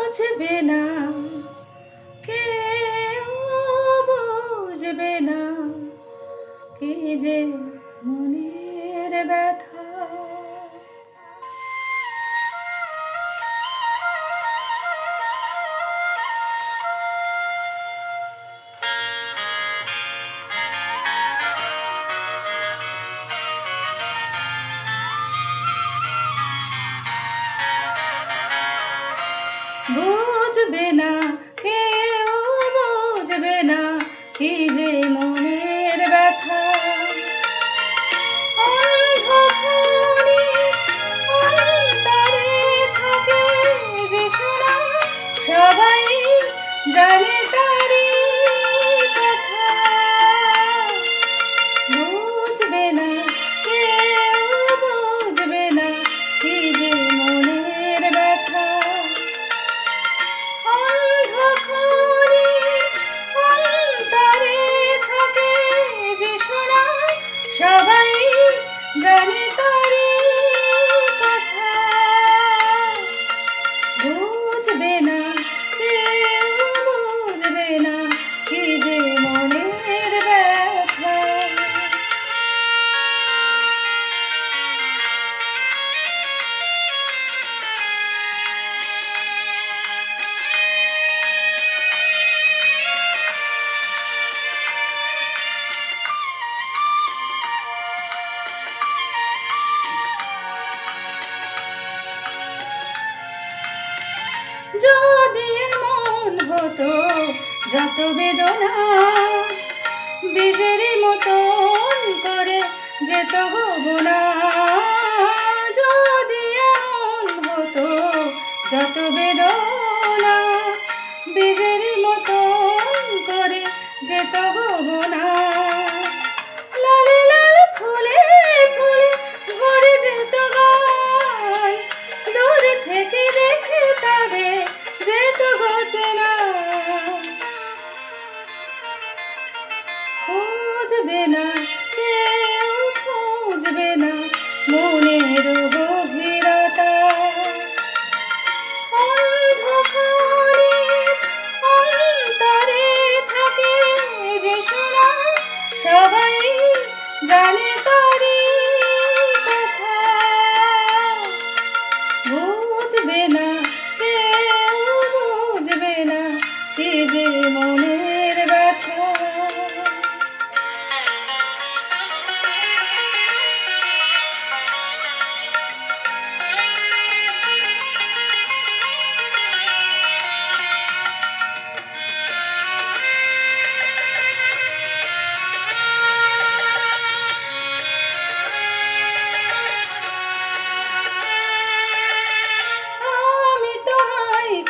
বুঝবে না, কেউ বুঝবে না, কি যে মনের ব্যথা। বুঝবে না, কেউ বুঝবে না, কি যে মনের ব্যথা। অন্ধকারে অন্তরে থাকে যে শোনা, সবাই জানে তারি কথা। বুঝবে না, কেউ বুঝবে না, কি যে মনের ব্যথা। অন্ধকারে অন্তরে থাকে যে শোনা, সবাই জানে তারি কথা। বুঝবে না, কেউ বুঝবে না, কি যে মনের ব্যথা। যদি এমন হতো যত বেদনা বীজের মতন করে যেত গোবনা। যদি এমন হতো যত বেদনা বীজের মতন করে যেত গোবনা। লালে লাল ফুলে ফুলে ভরে যেত গান, দূর থেকে দেখে তবে যেত গোচেনা। খুঁজবে না, কেউ খুঁজবে না, মনের গভীরতা। অন্ধকারে অন্তরে থাকে যে শোনা, সবাই জানে তারি কথা। বুঝবে না, কেউ বুঝবে না, কি যে মনের ব্যথা।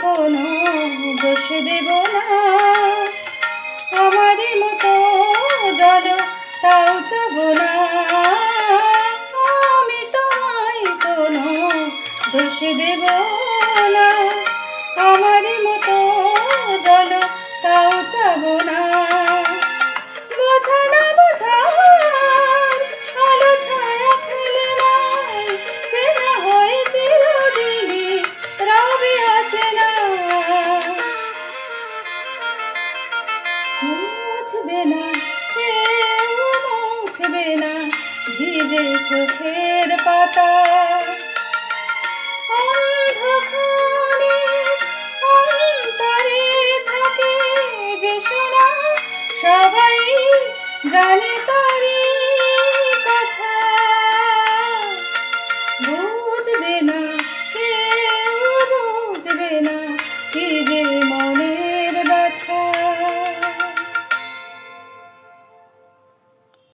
কোনো দোষ দেব না, আমারই মতো জল তাও চাব না। আমি তোমায় কোনো দোষ দেব না, আমারই মতো জল তাও চাব না। বোঝা না বোঝার আলো ছায়া খেলে নাই, চেনা হয় চিরদিনই রবে অচেনা। মুছবে না, কেউ মুছবে না, ভিজে চোখের পাতা। অন্ধকারে অন্তরে থাকে যে শোনা, সবাই জানে তারি